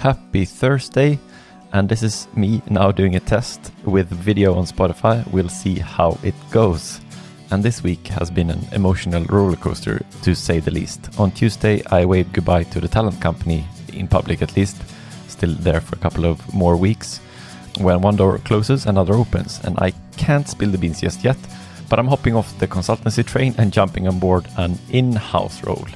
Happy Thursday, and this is me now doing a test with video on Spotify. We'll see how it goes. And this week has been an emotional roller coaster, to say the least. On Tuesday, I waved goodbye to the talent company, in public at least, still there for a couple of more weeks. When one door closes, another opens, and I can't spill the beans just yet, but I'm hopping off the consultancy train and jumping on board an in-house role.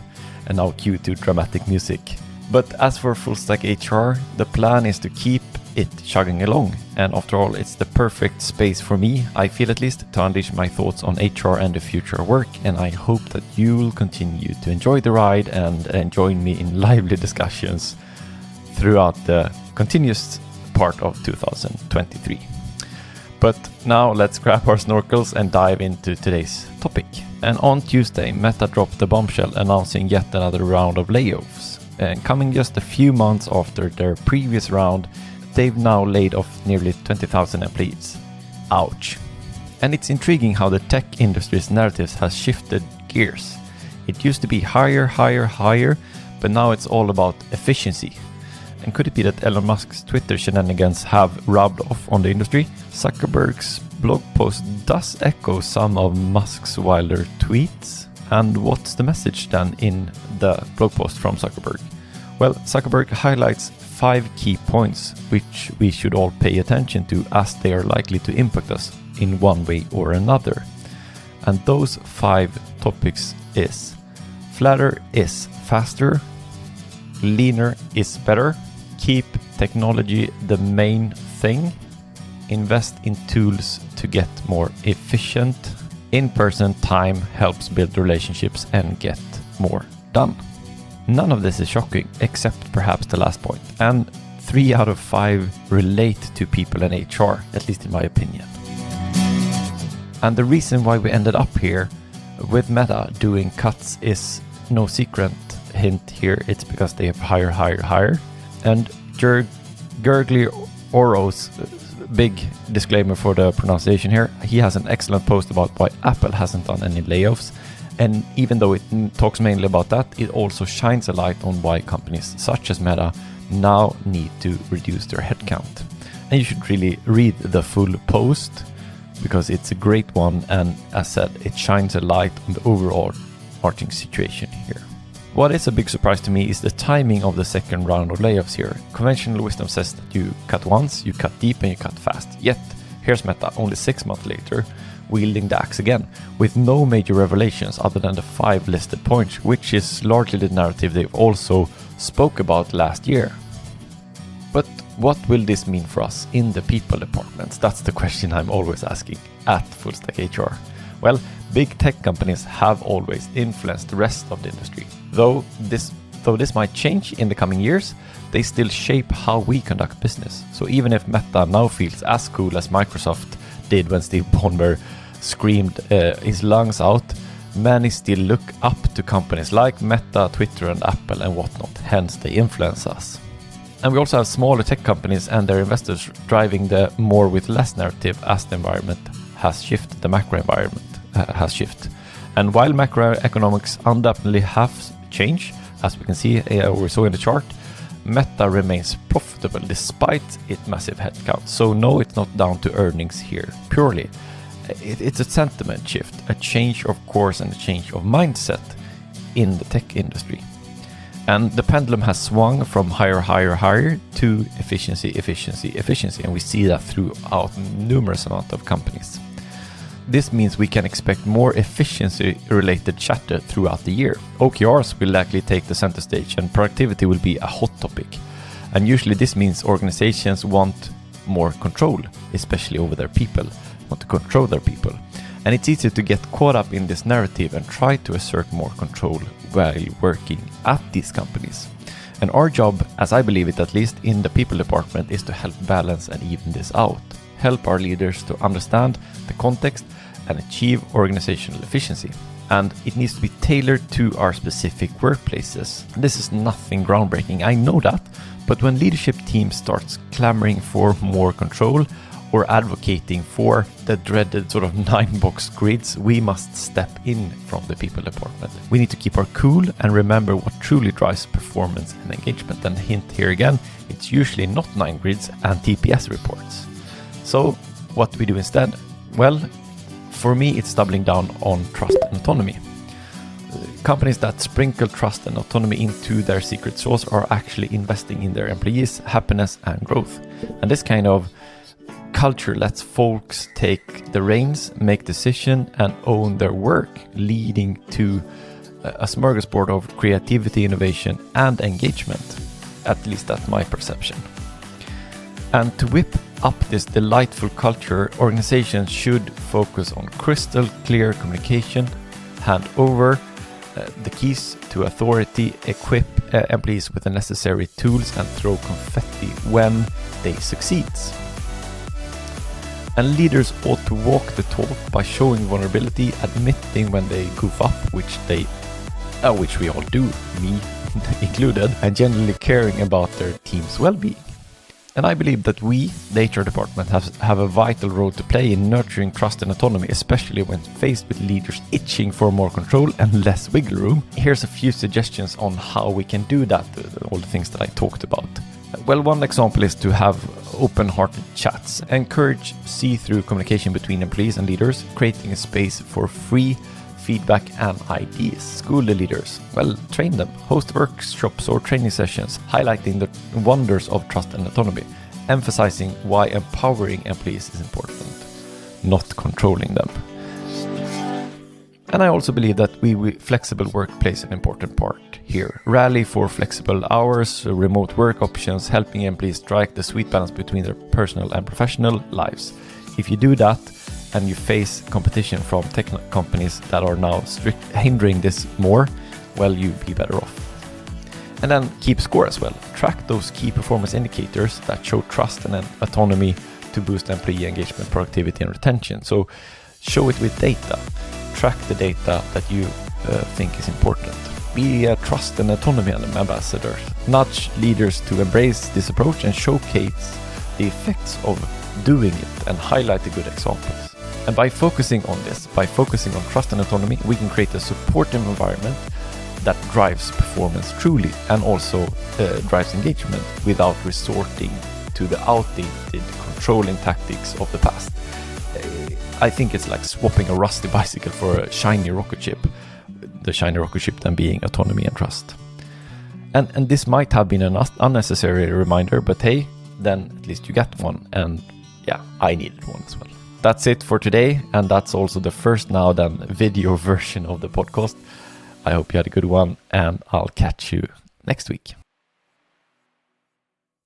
And now cue to dramatic music. But as for full stack HR, the plan is to keep it chugging along. And after all, it's the perfect space for me, I feel at least, to unleash my thoughts on HR and the future of work. And I hope that you will continue to enjoy the ride and join me in lively discussions throughout the continuous part of 2023. But now let's grab our snorkels and dive into today's topic. And on Tuesday, Meta dropped the bombshell announcing yet another round of layoffs. And coming just a few months after their previous round, they've now laid off nearly 20,000 employees. Ouch. And it's intriguing how the tech industry's narratives has shifted gears. It used to be higher, but now it's all about efficiency. And could it be that Elon Musk's Twitter shenanigans have rubbed off on the industry? Zuckerberg's blog post does echo some of Musk's wilder tweets. And what's the message then in the blog post from Zuckerberg? Well, Zuckerberg highlights 5 key points which we should all pay attention to, as they are likely to impact us in one way or another. And those 5 topics is: flatter is faster, leaner is better, keep technology the main thing, invest in tools to get more efficient, in-person time helps build relationships and get more done. None of this is shocking, except perhaps the last point. And 3 out of 5 relate to people and HR, at least in my opinion. And the reason why we ended up here with Meta doing cuts is no secret. Hint here, it's because they have higher. And Gurgly Oro's big disclaimer for the pronunciation here. He has an excellent post about why Apple hasn't done any layoffs. And even though it talks mainly about that, it also shines a light on why companies such as Meta now need to reduce their headcount. And you should really read the full post, because it's a great one. And as said, it shines a light on the overall arching situation here. What is a big surprise to me is the timing of the second round of layoffs here. Conventional wisdom says that you cut once, you cut deep, and you cut fast. Yet, here's Meta only 6 months later, wielding the axe again, with no major revelations other than the 5 listed points, which is largely the narrative they've also spoke about last year. But what will this mean for us in the people departments? That's the question I'm always asking at Full Stack HR. Well, big tech companies have always influenced the rest of the industry. Though this might change in the coming years, they still shape how we conduct business. So even if Meta now feels as cool as Microsoft did when Steve Ballmer screamed his lungs out, many still look up to companies like Meta, Twitter and Apple and whatnot, hence they influence us. And we also have smaller tech companies and their investors driving the more with less narrative as the environment has shifted, the macro environment has shifted. And while macroeconomics undoubtedly have changed, as we can see or we saw in the chart, Meta remains profitable despite its massive headcount. So no, it's not down to earnings here purely. It's a sentiment shift, a change of course and a change of mindset in the tech industry. And the pendulum has swung from higher to efficiency. And we see that throughout numerous amount of companies. This means we can expect more efficiency-related chatter throughout the year. OKRs will likely take the center stage and productivity will be a hot topic. And usually this means organizations want more control, especially over their people, want to control their people. And it's easy to get caught up in this narrative and try to assert more control while working at these companies. And our job, as I believe it at least, in the people department is to help balance and even this out. Help our leaders to understand the context and achieve organizational efficiency. And it needs to be tailored to our specific workplaces. This is nothing groundbreaking, I know that, but when leadership teams starts clamoring for more control or advocating for the dreaded sort of 9-box grids, we must step in from the people department. We need to keep our cool and remember what truly drives performance and engagement. And hint here again, it it's usually not 9 grids and TPS reports. So what do we do instead? Well, for me, it's doubling down on trust and autonomy. Companies that sprinkle trust and autonomy into their secret sauce are actually investing in their employees' happiness and growth. And this kind of culture lets folks take the reins, make decisions, and own their work, leading to a smorgasbord of creativity, innovation, and engagement. At least that's my perception. And to whip up this delightful culture, organizations should focus on crystal clear communication, hand over the keys to authority, equip employees with the necessary tools, and throw confetti when they succeed. And leaders ought to walk the talk by showing vulnerability, admitting when they goof up, which we all do, me included, and generally caring about their team's well-being. And I believe that we, the HR department, have a vital role to play in nurturing trust and autonomy, especially when faced with leaders itching for more control and less wiggle room. Here's a few suggestions on how we can do that, all the things that I talked about. Well, one example is to have open-hearted chats, encourage see-through communication between employees and leaders, creating a space for free feedback and ideas. School the leaders. Well, train them. Host workshops or training sessions highlighting the wonders of trust and autonomy, emphasizing why empowering employees is important, not controlling them. And I also believe that flexible work plays an important part here. Rally for flexible hours, remote work options, helping employees strike the sweet balance between their personal and professional lives. If you do that, and you face competition from tech companies that are now hindering this more, well, you'd be better off. And then keep score as well. Track those key performance indicators that show trust and autonomy to boost employee engagement, productivity, and retention. So show it with data. Track the data that you think is important. Be a trust and autonomy ambassador. Nudge leaders to embrace this approach and showcase the effects of doing it and highlight the good examples. And by focusing on trust and autonomy, we can create a supportive environment that drives performance truly and also drives engagement without resorting to the outdated controlling tactics of the past. I think it's like swapping a rusty bicycle for a shiny rocket ship, the shiny rocket ship then being autonomy and trust. And this might have been an unnecessary reminder, but hey, then at least you got one, and yeah, I needed one as well. That's it for today, and that's also the first now then video version of the podcast. I hope you had a good one, and I'll catch you next week.